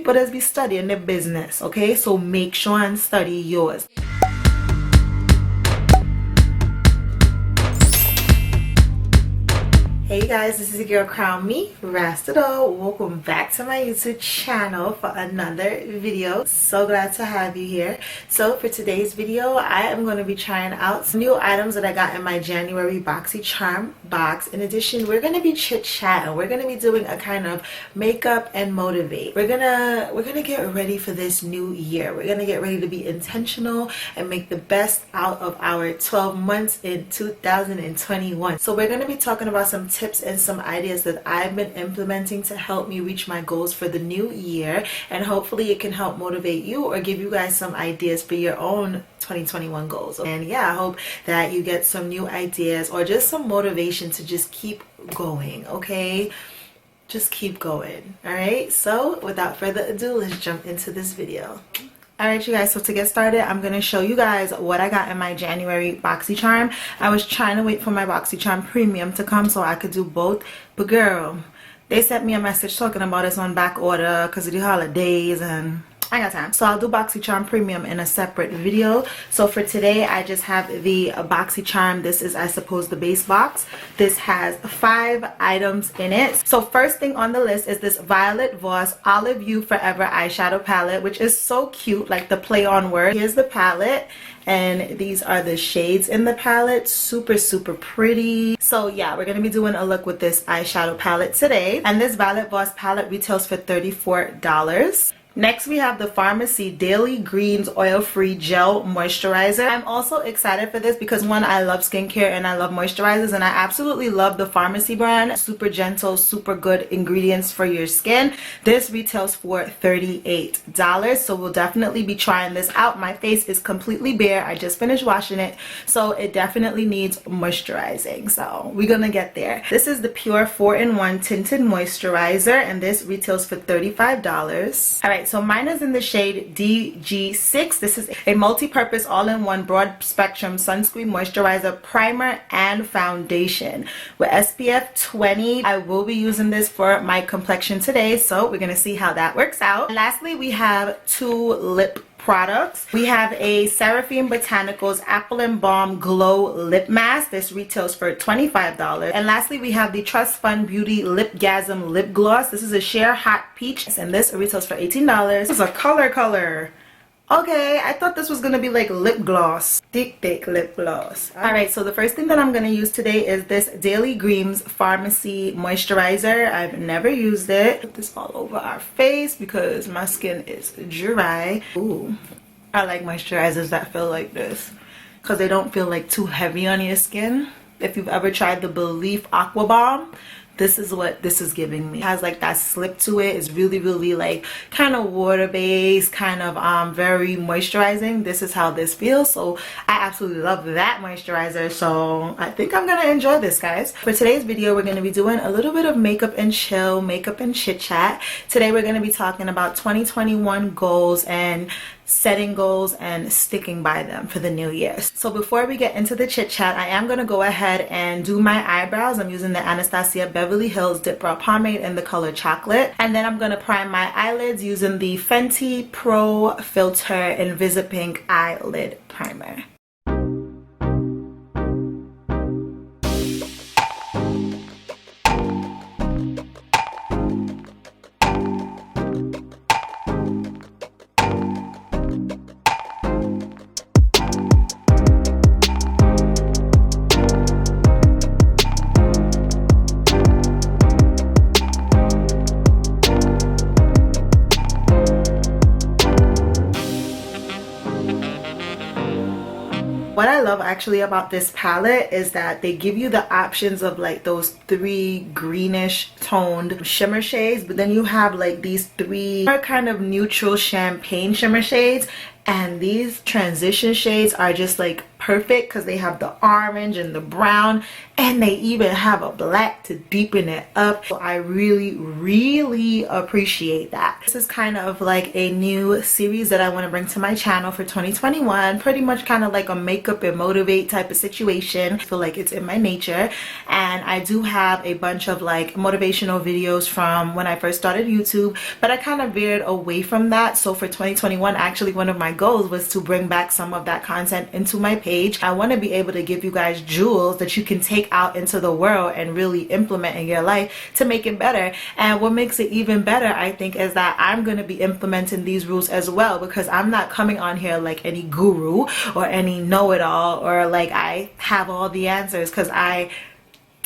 people that's be studying their business, okay? So make sure and study yours. Hey guys, this is your girl Crown Me Rastado. Welcome back to my YouTube channel for another video. So glad to have you here. So for today's video, I am going to be trying out some new items that I got in my January Boxycharm box. In addition, we're going to be chit-chatting. We're going to be doing a kind of makeup and motivate. We're gonna get ready for this new year. We're gonna get ready to be intentional and make the best out of our 12 months in 2021. So we're going to be talking about some tips and some ideas that I've been implementing to help me reach my goals for the new year, and hopefully it can help motivate you or give you guys some ideas for your own 2021 goals. And yeah, I hope that you get some new ideas or just some motivation to just keep going, okay? Just keep going. All right, so without further ado, let's jump into this video. Alright you guys, so to get started, I'm going to show you guys what I got in my January Boxycharm. I was trying to wait for my Boxycharm Premium to come so I could do both, but girl, they sent me a message talking about it's on back order because of the holidays and I got time. So I'll do Boxycharm Premium in a separate video. So for today, I just have the Boxycharm. This is, I suppose, the base box. This has 5 items in it. So first thing on the list is this Violet Voss Olive You Forever eyeshadow palette, which is so cute, like the play on word. Here's the palette, and these are the shades in the palette. Super pretty. So yeah, we're gonna be doing a look with this eyeshadow palette today, and this Violet Voss palette retails for $34. Next, we have the Pharmacy Daily Greens Oil-Free Gel Moisturizer. I'm also excited for this because, one, I love skincare and I love moisturizers, and I absolutely love the Pharmacy brand. Super gentle, super good ingredients for your skin. This retails for $38, so we'll definitely be trying this out. My face is completely bare. I just finished washing it, so it definitely needs moisturizing, so we're gonna get there. This is the Pure 4-in-1 Tinted Moisturizer, and this retails for $35. Alright, so mine is in the shade DG6. This is a multi-purpose all-in-one broad spectrum sunscreen, moisturizer, primer, and foundation with SPF 20. I will be using this for my complexion today, so we're gonna see how that works out. And lastly, we have 2 lip products. We have a Seraphine Botanicals Apple and Balm Glow Lip Mask. This retails for $25. And lastly, we have the Trust Fund Beauty Lipgasm Lip Gloss. This is a sheer hot peach, and this retails for $18. This is a color. Okay, I thought this was gonna be like lip gloss, thick lip gloss. All right, so the first thing that I'm gonna use today is this Daily Greens Pharmacy Moisturizer. I've never used it. Put this all over our face because my skin is dry. Ooh, I like moisturizers that feel like this because they don't feel like too heavy on your skin. If you've ever tried the Belief Aqua Bomb, this is what this is giving me. It has like that slip to it. It's really like kind of water based, kind of very moisturizing. This is how this feels, so I absolutely love that moisturizer, so I think I'm gonna enjoy this, guys. For today's video, we're gonna be doing a little bit of makeup and chill, makeup and chit chat. Today we're gonna be talking about 2021 goals and setting goals and sticking by them for the new year. So before we get into the chit chat, I am going to go ahead and do my eyebrows. I'm using the Anastasia Beverly Hills Dip Brow Pomade in the color Chocolate, and then I'm going to prime my eyelids using the Fenty Pro Filter Invisipink Eyelid Primer. What I love actually about this palette is that they give you the options of like those 3 greenish toned shimmer shades, but then you have like these 3 kind of neutral champagne shimmer shades, and these transition shades are just like perfect because they have the orange and the brown, and they even have a black to deepen it up. So I really appreciate that. This is kind of like a new series that I want to bring to my channel for 2021. Pretty much kind of like a makeup and motivate type of situation. I feel like it's in my nature, and I do have a bunch of like motivational videos from when I first started YouTube, but I kind of veered away from that. So for 2021, actually one of my goals was to bring back some of that content into my page. I want to be able to give you guys jewels that you can take out into the world and really implement in your life to make it better. And what makes it even better, I think, is that I'm going to be implementing these rules as well, because I'm not coming on here like any guru or any know-it-all or like I have all the answers, because I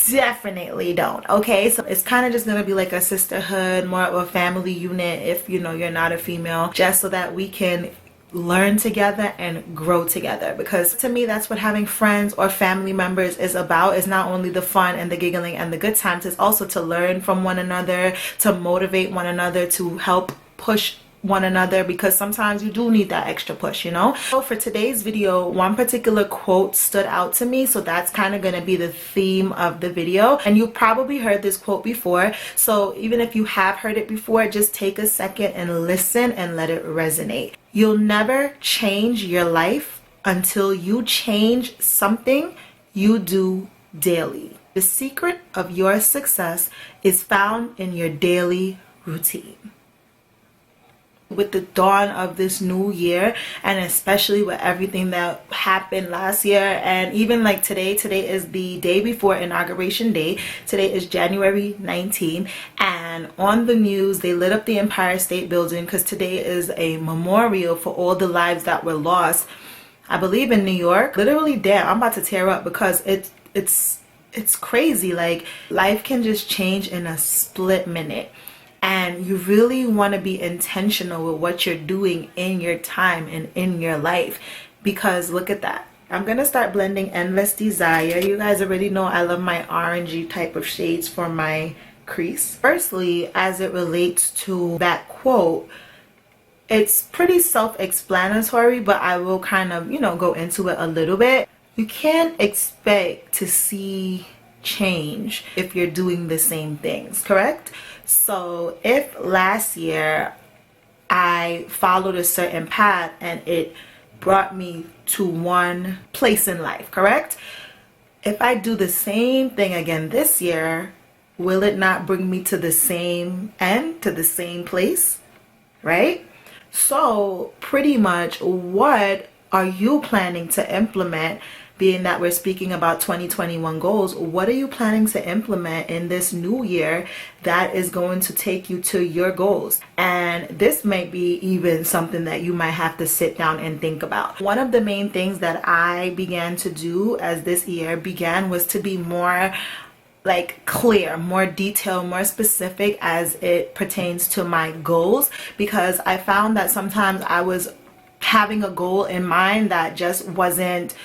definitely don't. Okay, so it's kind of just gonna be like a sisterhood, more of a family unit if you know you're not a female, just so that we can learn together and grow together. Because to me, that's what having friends or family members is about. Is not only the fun and the giggling and the good times, it's also to learn from one another, to motivate one another, to help push one another, because sometimes you do need that extra push, you know. So for today's video, one particular quote stood out to me, so that's kind of going to be the theme of the video. And you probably heard this quote before, so even if you have heard it before, just take a second and listen and let it resonate. You'll never change your life until you change something you do daily. The secret of your success is found in your daily routine. With the dawn of this new year, and especially with everything that happened last year, and even like today is the day before Inauguration Day. Today is January 19, and on the news they lit up the Empire State Building because today is a memorial for all the lives that were lost, I believe in New York. Literally, damn, I'm about to tear up because it's crazy. Like, life can just change in a split minute. And you really want to be intentional with what you're doing in your time and in your life, because look at that. I'm going to start blending Endless Desire. You guys already know I love my orangey type of shades for my crease. Firstly, as it relates to that quote, it's pretty self-explanatory, but I will kind of, you know, go into it a little bit. You can't expect to see change if you're doing the same things, correct? So if last year I followed a certain path and it brought me to one place in life, correct? If I do the same thing again this year, will it not bring me to the same end, to the same place, right? So pretty much, what are you planning to implement? Being that we're speaking about 2021 goals, what are you planning to implement in this new year that is going to take you to your goals? And this might be even something that you might have to sit down and think about. One of the main things that I began to do as this year began was to be more like clear, more detailed, more specific as it pertains to my goals, because I found that sometimes I was having a goal in mind that just wasn't,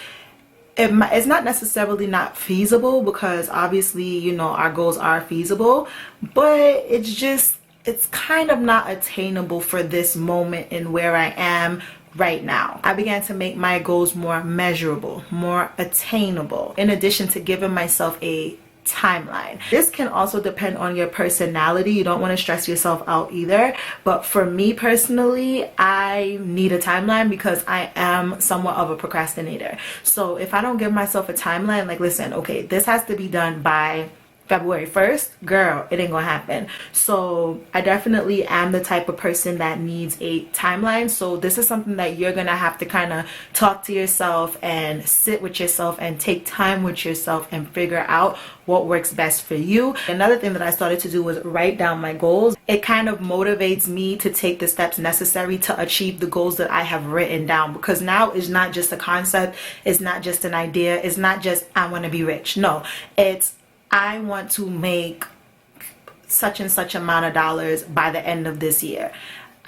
it's not necessarily not feasible, because obviously, you know, our goals are feasible, but it's kind of not attainable for this moment in where I am right now. I began to make my goals more measurable, more attainable, in addition to giving myself a timeline. This can also depend on your personality. You don't want to stress yourself out either, but for me personally, I need a timeline because I am somewhat of a procrastinator. So if I don't give myself a timeline, like, listen, okay, this has to be done by February 1st, girl, it ain't gonna happen. So I definitely am the type of person that needs a timeline. So this is something that you're gonna have to kind of talk to yourself and sit with yourself and take time with yourself and figure out what works best for you. Another thing that I started to do was write down my goals. It kind of motivates me to take the steps necessary to achieve the goals that I have written down, because now it's not just a concept, it's not just an idea, it's not just I want to be rich. No, it's I want to make such and such amount of dollars by the end of this year.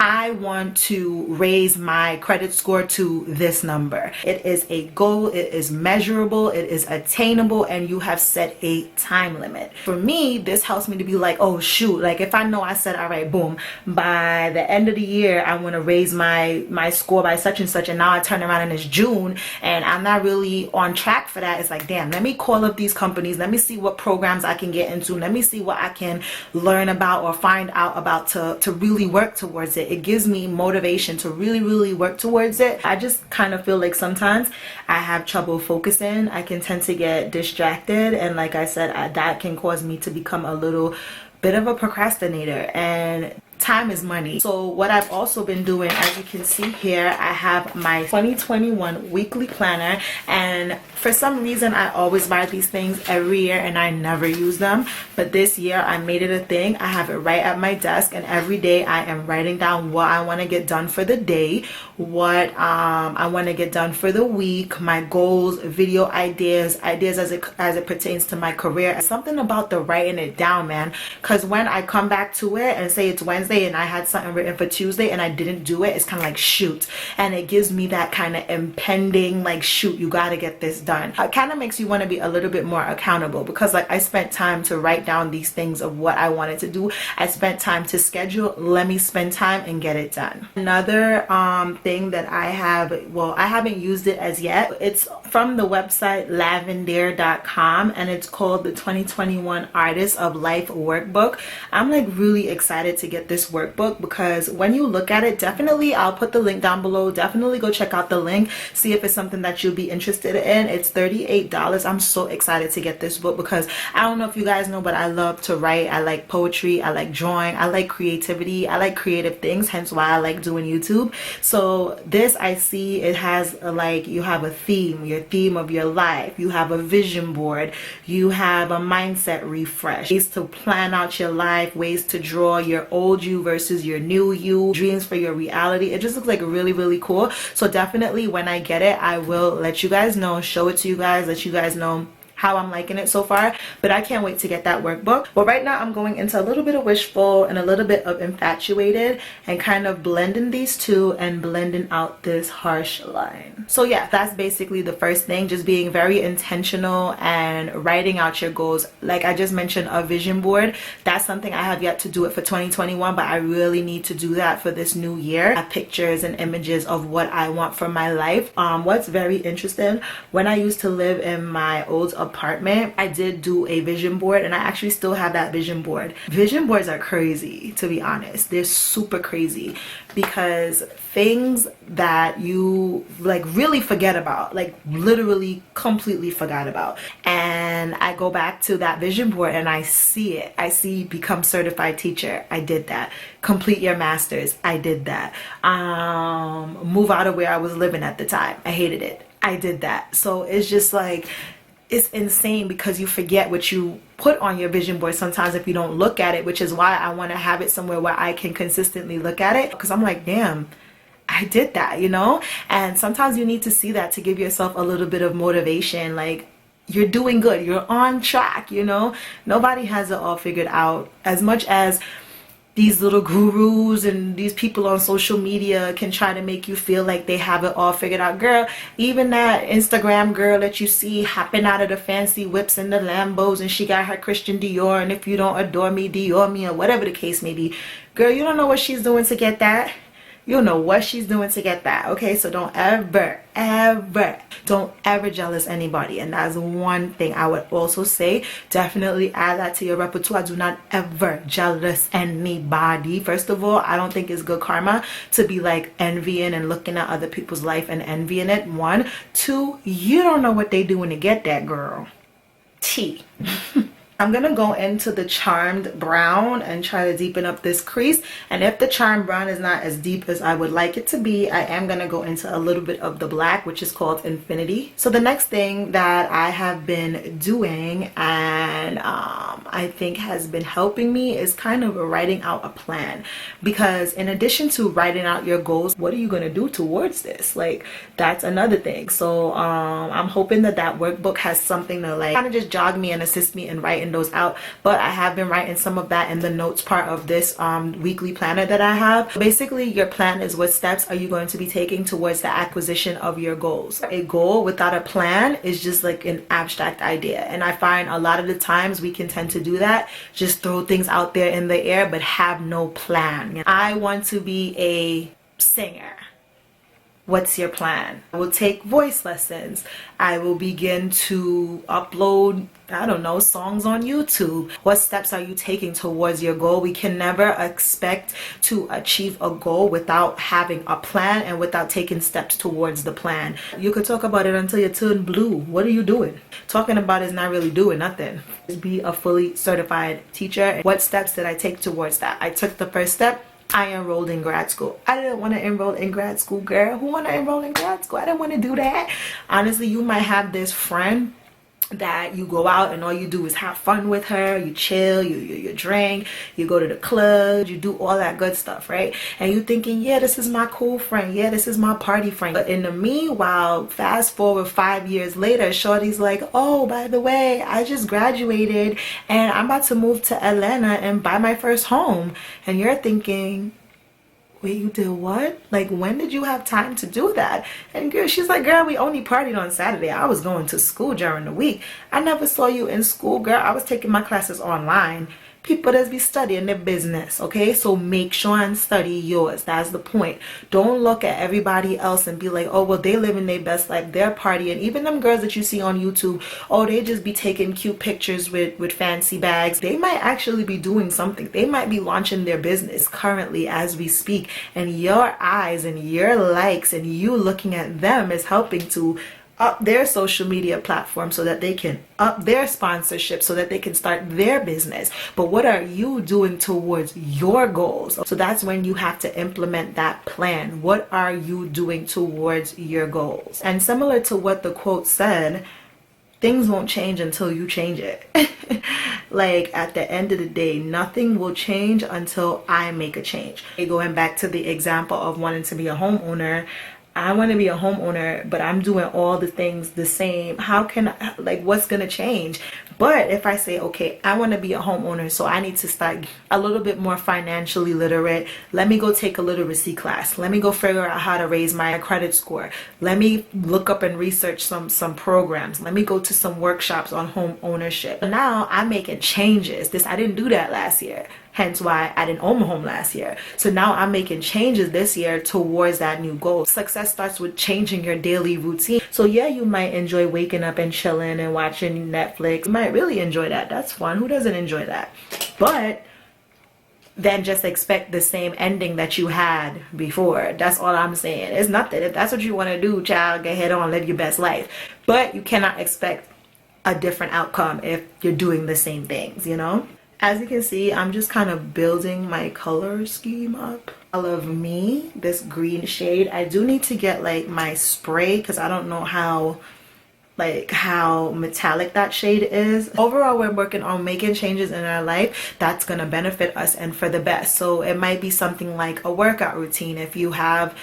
I want to raise my credit score to this number. It is a goal, it is measurable, it is attainable, and you have set a time limit. For me, this helps me to be like, oh shoot, like if I know I said, all right, boom, by the end of the year, I want to raise my score by such and such, and now I turn around and it's June, and I'm not really on track for that. It's like, damn, let me call up these companies, let me see what programs I can get into, let me see what I can learn about or find out about to really work towards it. It gives me motivation to really work towards it. I just kind of feel like sometimes I have trouble focusing. I can tend to get distracted, and like I said, that can cause me to become a little bit of a procrastinator, and time is money. So what I've also been doing, as you can see here, I have my 2021 weekly planner, and for some reason I always buy these things every year and I never use them, but this year I made it a thing. I have it right at my desk, and every day I am writing down what I want to get done for the day, what I want to get done for the week, my goals, video ideas as it pertains to my career. Something about the writing it down, man, because when I come back to it and say it's Wednesday and I had something written for Tuesday and I didn't do it, it's kind of like shoot, and it gives me that kind of impending like shoot, you got to get this done. It kind of makes you want to be a little bit more accountable, because like I spent time to write down these things of what I wanted to do. I spent time to schedule. Let me spend time and get it done. Another thing that I have, well, I haven't used it as yet. It's from the website lavender.com, and it's called the 2021 Artist of Life Workbook. I'm like really excited to get this workbook, because when you look at it, definitely, I'll put the link down below, definitely go check out the link, see if it's something that you'll be interested in. It's $38. I'm so excited to get this book, because I don't know if you guys know, but I love to write. I like poetry, I like drawing, I like creativity, I like creative things, hence why I like doing YouTube. So this, I see it has like, you have a theme, your theme of your life, you have a vision board, you have a mindset refresh, ways to plan out your life, ways to draw your old you versus your new you, dreams for your reality. It just looks like really cool. So definitely when I get it, I will let you guys know, show it to you guys, let you guys know how I'm liking it so far. But I can't wait to get that workbook. But right now I'm going into a little bit of wishful and a little bit of infatuated, and kind of blending these two and blending out this harsh line. So yeah, that's basically the first thing, just being very intentional and writing out your goals. Like I just mentioned, a vision board, that's something I have yet to do it for 2021, but I really need to do that for this new year. I have pictures and images of what I want for my life. What's very interesting, when I used to live in my old apartment, I did do a vision board, and I actually still have that vision board. Vision boards are crazy, to be honest. They're super crazy, because things that you like really forget about, like literally completely forgot about, and I go back to that vision board and I see it. I see become certified teacher, I did that. Complete your masters, I did that. Move out of where I was living at the time, I hated it, I did that. So it's just like, it's insane, because you forget what you put on your vision board sometimes if you don't look at it, which is why I want to have it somewhere where I can consistently look at it, because I'm like, damn, I did that, you know? And sometimes you need to see that to give yourself a little bit of motivation, like you're doing good, you're on track, you know? Nobody has it all figured out. As much as these little gurus and these people on social media can try to make you feel like they have it all figured out, girl, even that Instagram girl that you see hopping out of the fancy whips and the Lambos, and she got her Christian Dior, and if you don't adore me, Dior me, or whatever the case may be, girl, you don't know what she's doing to get that. You don't know what she's doing to get that, okay? So don't ever jealous anybody. And that's one thing I would also say. Definitely add that to your repertoire. Do not ever jealous anybody. First of all, I don't think it's good karma to be like envying and looking at other people's life and envying it. 1, 2, you don't know what they doing to get that, girl. T. I'm gonna go into the charmed brown and try to deepen up this crease, and if the charmed brown is not as deep as I would like it to be, I am gonna go into a little bit of the black, which is called Infinity. So the next thing that I have been doing, and I think has been helping me, is kind of writing out a plan, because in addition to writing out your goals, what are you gonna do towards this? Like, that's another thing. So I'm hoping that that workbook has something to like kind of just jog me and assist me in writing writing those out, but I have been writing some of that in the notes part of this weekly planner that I have. Basically, your plan is what steps are you going to be taking towards the acquisition of your goals. A goal without a plan is just like an abstract idea, and I find a lot of the times we can tend to do that, just throw things out there in the air but have no plan. I want to be a singer. What's your plan? I will take voice lessons. I will begin to upload, I don't know, songs on YouTube. What steps are you taking towards your goal? We can never expect to achieve a goal without having a plan and without taking steps towards the plan. You could talk about it until you turn blue. What are you doing? Talking about is not really doing nothing. Be a fully certified teacher. What steps did I take towards that? I took the first step. I enrolled in grad school. I didn't want to enroll in grad school, girl. Who want to enroll in grad school? I didn't want to do that. Honestly, you might have this friend that you go out and all you do is have fun with her, you chill, you drink, you go to the club, you do all that good stuff, right? And you thinking, yeah, this is my cool friend, yeah, this is my party friend. But in the meanwhile, fast forward 5 years later, shorty's like, oh, by the way, I just graduated and I'm about to move to Atlanta and buy my first home. And you're thinking, wait, you did what? Like, when did you have time to do that? And girl, she's like, girl, we only partied on Saturday. I was going to school during the week. I never saw you in school, girl. I was taking my classes online. People that be studying their business, okay? So make sure and study yours. That's the point. Don't look at everybody else and be like, oh, well, they living their best life, they're partying. Even them girls that you see on YouTube, oh, they just be taking cute pictures with fancy bags. They might actually be doing something. They might be launching their business currently as we speak. And your eyes and your likes and you looking at them is helping to up their social media platform so that they can up their sponsorship so that they can start their business. But what are you doing towards your goals? So that's when you have to implement that plan. What are you doing towards your goals? And similar to what the quote said, things won't change until you change it. Like, at the end of the day, nothing will change until I make a change. Going back to the example of wanting to be a homeowner, I want to be a homeowner, but I'm doing all the things the same. How can I, like, what's going to change? But if I say, okay, I want to be a homeowner, so I need to start a little bit more financially literate. Let me go take a literacy class. Let me go figure out how to raise my credit score. Let me look up and research some programs. Let me go to some workshops on home ownership. Now I'm making changes. I didn't do that last year. Hence why I didn't own a home last year. So now I'm making changes this year towards that new goal. Success starts with changing your daily routine. So yeah, you might enjoy waking up and chilling and watching Netflix. You might really enjoy that. That's fun. Who doesn't enjoy that? But then just expect the same ending that you had before. That's all I'm saying. It's nothing. If that's what you want to do, child, get head on, live your best life. But you cannot expect a different outcome if you're doing the same things, you know? As you can see, I'm just kind of building my color scheme up. I love me, this green shade. I do need to get like my spray because I don't know how metallic that shade is. Overall, we're working on making changes in our life that's gonna benefit us and for the best. So it might be something like a workout routine. If you have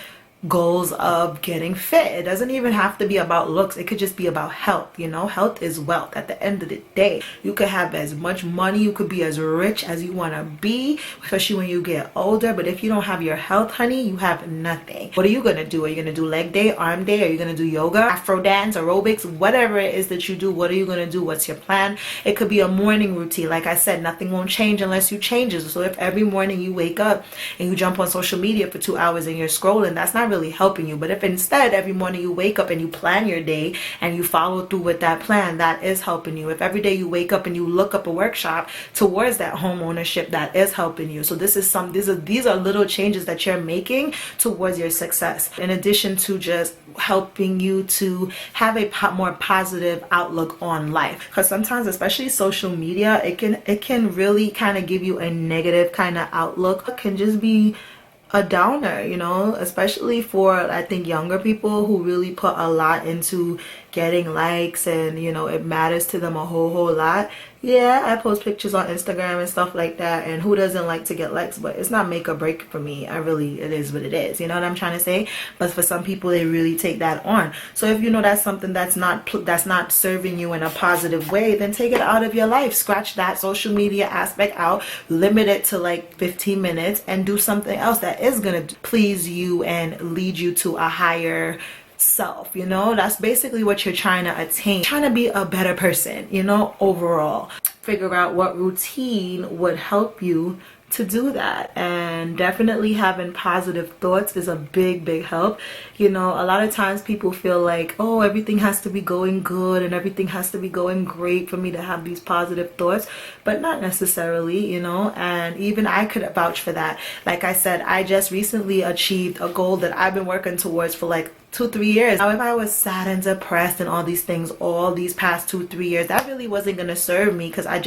goals of getting fit, it doesn't even have to be about looks. It could just be about health. You know, health is wealth. At the end of the day, you could have as much money, you could be as rich as you want to be, especially when you get older. But if you don't have your health, honey, you have nothing. What are you gonna do? Are you gonna do leg day, arm day? Are you gonna do yoga, afro dance, aerobics, whatever it is that you do? What are you gonna do? What's your plan? It could be a morning routine. Like I said, nothing won't change unless you change it. So if every morning you wake up and you jump on social media for 2 hours and you're scrolling, that's not really helping you. But if instead every morning you wake up and you plan your day and you follow through with that plan, that is helping you. If every day you wake up and you look up a workshop towards that home ownership, that is helping you. So these are little changes that you're making towards your success, in addition to just helping you to have a more positive outlook on life. Because sometimes, especially social media, it can really kind of give you a negative kind of outlook. It can just be a downer, you know, especially for, I think, younger people who really put a lot into getting likes and, you know, it matters to them a whole lot. Yeah, I post pictures on Instagram and stuff like that, and who doesn't like to get likes? But it's not make or break for me. It is what it is. You know what I'm trying to say? But for some people, they really take that on. So if you know that's something that's not serving you in a positive way, then take it out of your life. Scratch that social media aspect out, limit it to like 15 minutes, and do something else that is gonna please you and lead you to a higher self. You know, that's basically what you're trying to attain, trying to be a better person, you know, overall. Figure out what routine would help you to do that, and definitely having positive thoughts is a big help. You know, a lot of times people feel like, oh, everything has to be going good and everything has to be going great for me to have these positive thoughts, but not necessarily, you know. And even I could vouch for that. Like I said, I just recently achieved a goal that I've been working towards for like 2-3 years. Now if I was sad and depressed and all these things all these past 2-3 years, that really wasn't gonna serve me, because I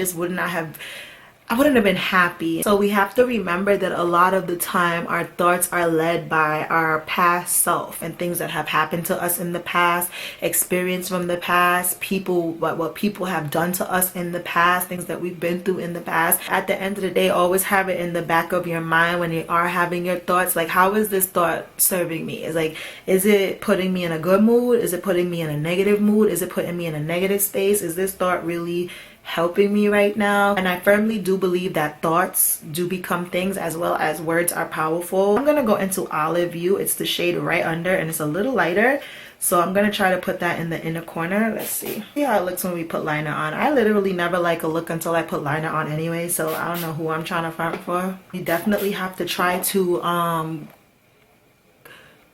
wouldn't have been happy. So we have to remember that a lot of the time our thoughts are led by our past self and things that have happened to us in the past, experience from the past, people, what people have done to us in the past, things that we've been through in the past. At the end of the day, always have it in the back of your mind when you are having your thoughts, like, how is this thought serving me? It's like, is it putting me in a good mood? Is it putting me in a negative mood? Is it putting me in a negative space? Is this thought really helping me right now? And I firmly do believe that thoughts do become things, as well as words are powerful. I'm gonna go into Olive You. It's the shade right under, and it's a little lighter, so I'm gonna try to put that in the inner corner. Let's see how it looks when we put liner on. I literally never like a look until I put liner on anyway, so I don't know who I'm trying to front for. You definitely have to try to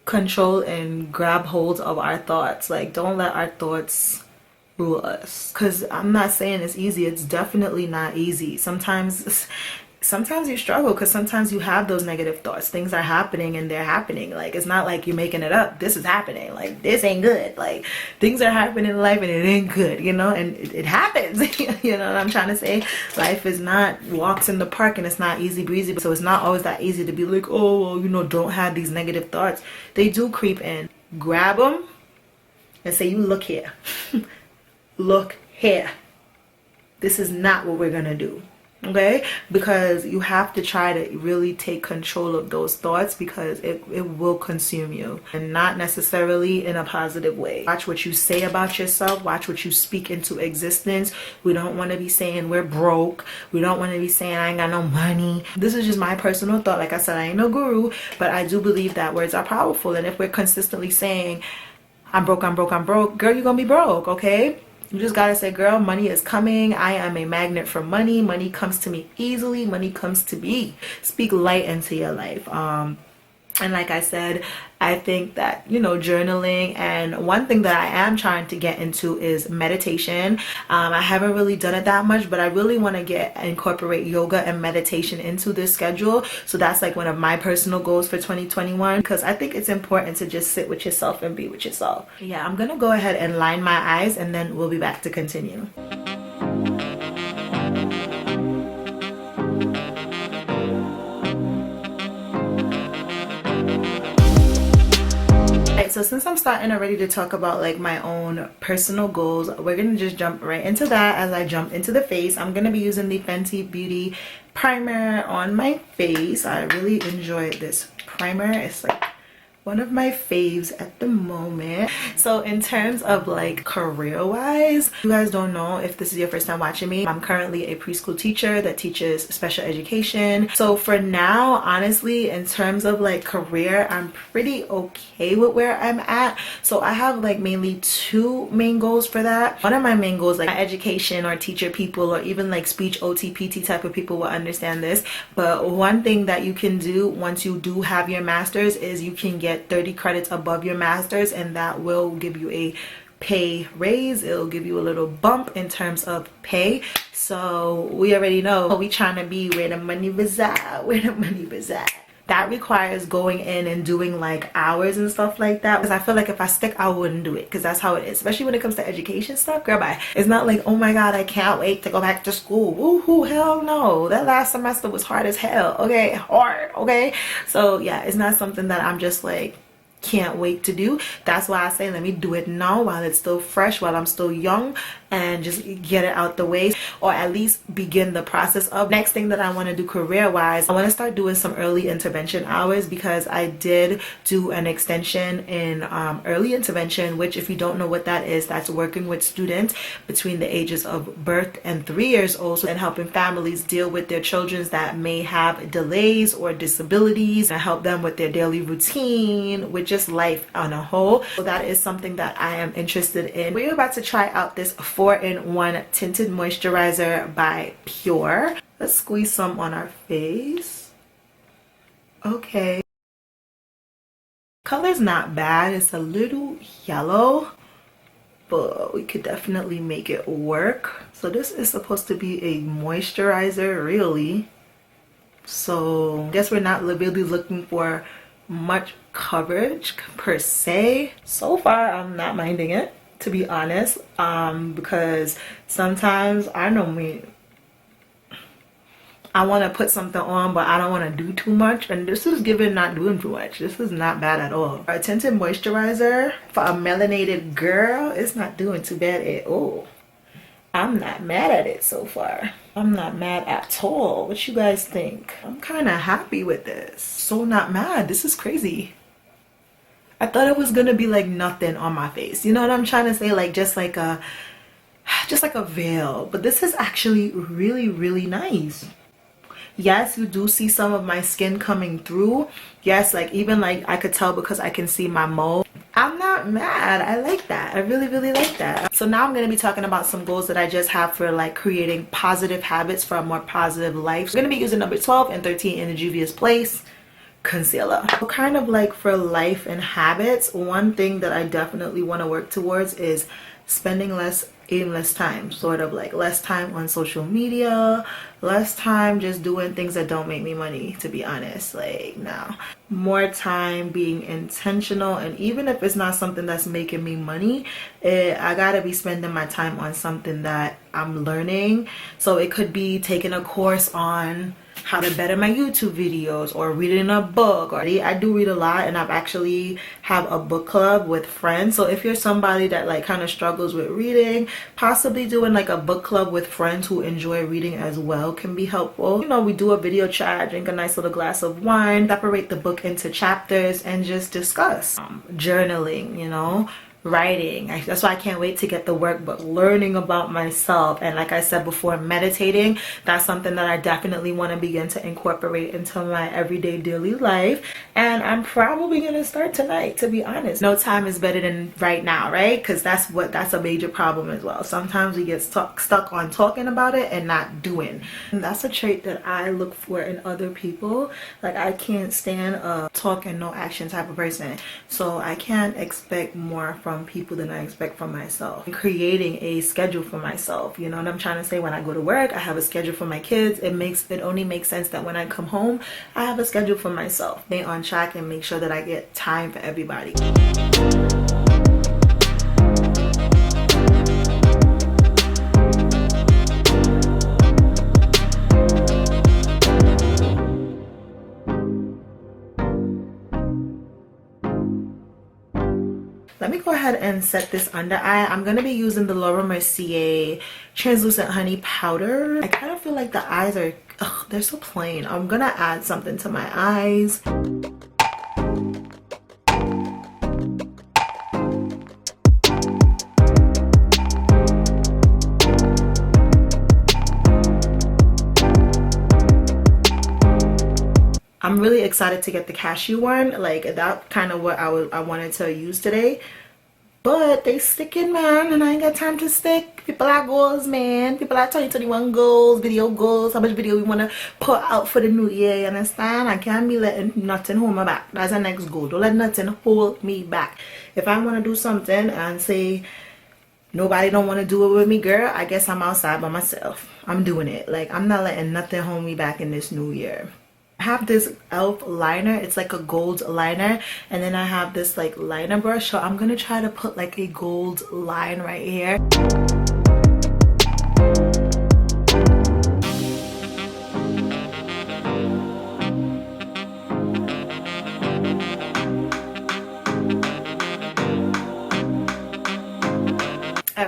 control and grab hold of our thoughts. Like, don't let our thoughts rule us, because I'm not saying it's easy. It's definitely not easy. Sometimes you struggle, because sometimes you have those negative thoughts. Things are happening and they're happening. Like, it's not like you're making it up. This is happening. Like, this ain't good. Like, things are happening in life and it ain't good, you know, and it happens. You know what I'm trying to say? Life is not walks in the park, and it's not easy breezy. So it's not always that easy to be like, oh, well, you know, don't have these negative thoughts. They do creep in. Grab them and say, you look here. Look here, this is not what we're gonna do, okay? Because you have to try to really take control of those thoughts, because it will consume you, and not necessarily in a positive way. Watch what you say about yourself. Watch what you speak into existence. We don't want to be saying we're broke. We don't want to be saying I ain't got no money. This is just my personal thought. Like I said, I ain't no guru, but I do believe that words are powerful, and if we're consistently saying I'm broke, I'm broke, I'm broke, girl, you're gonna be broke, okay? You just gotta say, girl, money is coming. I am a magnet for money. Money comes to me easily. Money comes to me. Speak light into your life. And like I said, I think that, you know, journaling, and one thing that I am trying to get into is meditation. I haven't really done it that much, but I really want to incorporate yoga and meditation into this schedule. So that's like one of my personal goals for 2021, because I think it's important to just sit with yourself and be with yourself. Yeah, I'm gonna go ahead and line my eyes, and then we'll be back to continue. So since I'm starting already to talk about like my own personal goals, we're gonna just jump right into that. As I jump into the face, I'm gonna be using the Fenty Beauty primer on my face. I really enjoy this primer. It's like one of my faves at the moment. So in terms of like career wise, you guys don't know if this is your first time watching me. I'm currently a preschool teacher that teaches special education. So for now, honestly, in terms of like career, I'm pretty okay with where I'm at. So I have like mainly two main goals for that. One of my main goals, like education or teacher people, or even like speech OT PT type of people will understand this. But one thing that you can do once you do have your master's is you can get 30 credits above your master's, and that will give you a pay raise. It'll give you a little bump in terms of pay. So we already know we trying to be where the money reside, where the money reside. That requires going in and doing like hours and stuff like that, because I feel like if I stick, I wouldn't do it, because that's how it is, especially when it comes to education stuff. Girl, bye. It's not like, oh my god, I can't wait to go back to school. Woohoo, hell no. That last semester was hard as hell. Okay, hard. Okay, so yeah, it's not something that I'm just like can't wait to do. That's why I say let me do it now while it's still fresh, while I'm still young, and just get it out the way, or at least begin the process of. Next thing that I want to do career wise, I want to start doing some early intervention hours, because I did do an extension in early intervention, which if you don't know what that is, that's working with students between the ages of birth and 3 years old, and helping families deal with their children that may have delays or disabilities, and help them with their daily routine, with just life on a whole. So that is something that I am interested in. We're about to try out this 4-in-1 tinted moisturizer by Pure. Let's squeeze some on our face. Okay, color's not bad. It's a little yellow, but we could definitely make it work. So this is supposed to be a moisturizer, really. So I guess we're not really looking for much coverage per se. So far I'm not minding it, to be honest, because sometimes I know me, I want to put something on but I don't want to do too much, and this is giving not doing too much. This is not bad at all. A tinted moisturizer for a melanated girl, it's not doing too bad at all. I'm not mad at it so far. I'm not mad at all. What you guys think? I'm kind of happy with this. So not mad. This is crazy. I thought it was gonna be like nothing on my face. You know what I'm trying to say? Like just like a veil. But this is actually really, really nice. Yes, you do see some of my skin coming through. Yes, like even like I could tell because I can see my mole. I'm not mad. I like that. I really, really like that. So now I'm going to be talking about some goals that I just have for like creating positive habits for a more positive life. So I'm going to be using number 12 and 13 in the Juvia's Place concealer. So kind of like for life and habits, one thing that I definitely want to work towards is spending less aimless time, sort of like less time on social media, less time just doing things that don't make me money, to be honest. Like now, more time being intentional, and even if it's not something that's making me money, I gotta be spending my time on something that I'm learning. So it could be taking a course on how to better my YouTube videos, or reading a book. Or I do read a lot, and I've actually have a book club with friends. So if you're somebody that like kind of struggles with reading, possibly doing like a book club with friends who enjoy reading as well can be helpful. You know, we do a video chat, drink a nice little glass of wine, separate the book into chapters, and just discuss. Journaling, you know, writing. That's why I can't wait to get the workbook. Learning about myself, and like I said before, meditating. That's something that I definitely want to begin to incorporate into my everyday daily life, and I'm probably gonna start tonight, to be honest. No time is better than right now, right? Because that's a major problem as well. Sometimes we get stuck on talking about it and not doing, and that's a trait that I look for in other people. Like I can't stand a talk and no action type of person, so I can't expect more from people than I expect from myself. Creating a schedule for myself, you know what I'm trying to say? When I go to work, I have a schedule for my kids. It only makes sense that when I come home, I have a schedule for myself. Stay on track and make sure that I get time for everybody. Let me go ahead and set this under eye. I'm going to be using the Laura Mercier Translucent Honey Powder. I kind of feel like the eyes are, they're so plain. I'm going to add something to my eyes. I'm really excited to get the cashew one. Like that kind of what I wanted to use today, but they sticking, man, and I ain't got time to stick. People are goals, man. People are 2021 goals, video goals, how much video we want to put out for the new year, you understand? I can't be letting nothing hold me back. That's the next goal. Don't let nothing hold me back. If I want to do something and say nobody don't want to do it with me, girl, I guess I'm outside by myself. I'm doing it. Like I'm not letting nothing hold me back in this new year. I have this e.l.f. liner. It's like a gold liner, and then I have this like liner brush, so I'm gonna try to put like a gold line right here.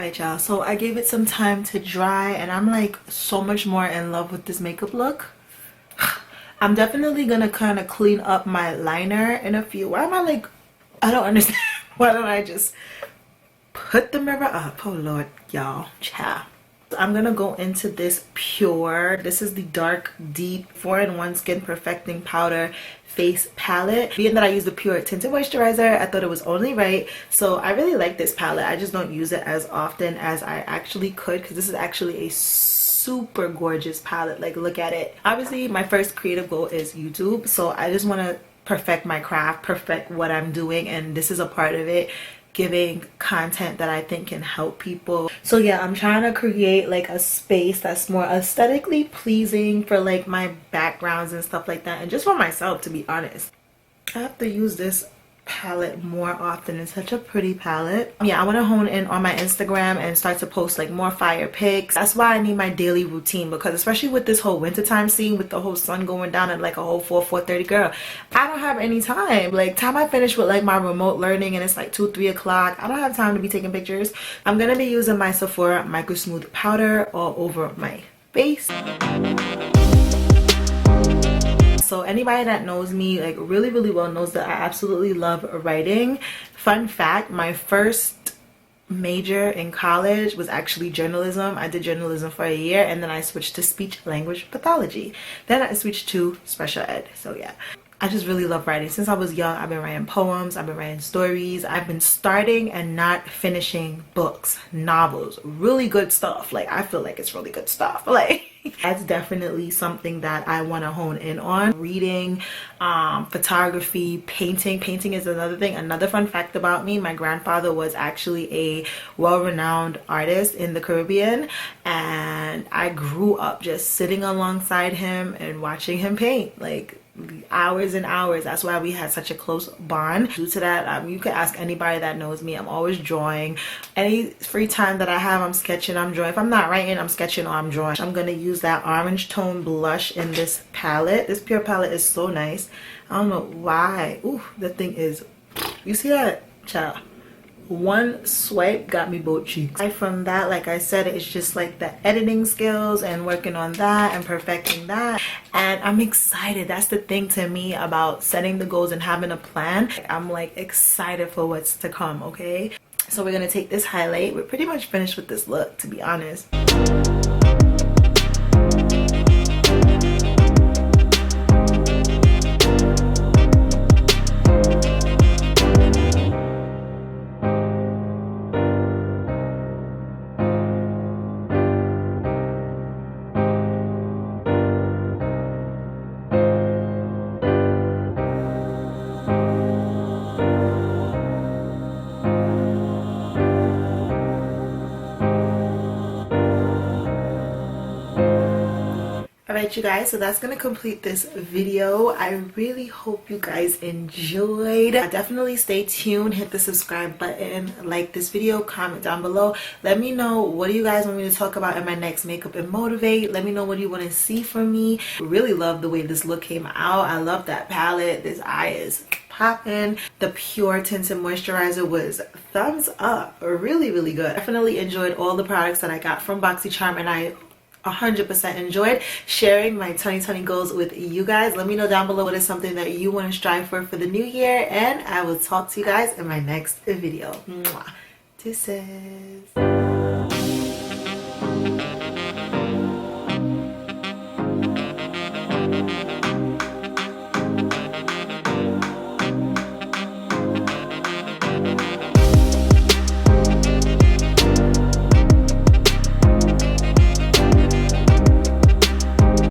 Alright y'all, so I gave it some time to dry and I'm like so much more in love with this makeup look. I'm definitely gonna kind of clean up my liner in a few. Why am I like, I don't understand. Why don't I just put the mirror up? Oh lord, y'all, ciao. I'm gonna go into this pure, this is the dark deep 4-in-1 skin perfecting powder face palette. Being that I use the pure tinted moisturizer, I thought it was only right. So I really like this palette. I just don't use it as often as I actually could, because this is actually a super gorgeous palette. Like, look at it. Obviously my first creative goal is YouTube, so I just want to perfect my craft, perfect what I'm doing, and this is a part of it, giving content that I think can help people. So yeah, I'm trying to create like a space that's more aesthetically pleasing for like my backgrounds and stuff like that, and just for myself, to be honest. I have to use this palette more often. It's such a pretty palette. Yeah, I want to hone in on my Instagram and start to post like more fire pics. That's why I need my daily routine, because especially with this whole wintertime scene, with the whole sun going down at like a whole 4:30, girl, I don't have any time. Like, time I finish with like my remote learning and it's like 2-3 o'clock, I don't have time to be taking pictures. I'm gonna be using my Sephora Micro Smooth powder all over my face. So anybody that knows me like really well knows that I absolutely love writing. Fun fact, my first major in college was actually journalism. I did journalism for a year and then I switched to speech language pathology. Then I switched to special ed. So yeah, I just really love writing. Since I was young, I've been writing poems, I've been writing stories, I've been starting and not finishing books, novels, really good stuff. Like, I feel like it's really good stuff. Like, that's definitely something that I want to hone in on. Reading, photography, painting. Painting is another thing. Another fun fact about me, my grandfather was actually a well-renowned artist in the Caribbean, and I grew up just sitting alongside him and watching him paint. Like, hours and hours. That's why we had such a close bond. Due to that, you can ask anybody that knows me, I'm always drawing. Any free time that I have, I'm sketching, I'm drawing. If I'm not writing, I'm sketching or I'm drawing. I'm gonna use that orange tone blush in this palette. This pure palette is so nice. I don't know why. Ooh, the thing is, you see that, child? One swipe got me both cheeks. Aside from that, like I said, it's just like the editing skills and working on that and perfecting that, and I'm excited. That's the thing to me about setting the goals and having a plan. I'm like excited for what's to come. Okay, so we're gonna take this highlight. We're pretty much finished with this look, to be honest. Alright you guys, so that's gonna complete this video. I really hope you guys enjoyed. Definitely stay tuned, hit the subscribe button, like this video, comment down below. Let me know, what do you guys want me to talk about in my next Makeup and Motivate. Let me know what you want to see from me. Really love the way this look came out. I love that palette. This eye is popping. The pure tinted moisturizer was thumbs up. Really good. Definitely enjoyed all the products that I got from Boxycharm, and I 100% enjoyed sharing my 2020 goals with you guys. Let me know down below what is something that you want to strive for the new year, and I will talk to you guys in my next video. Mwah. Deuces.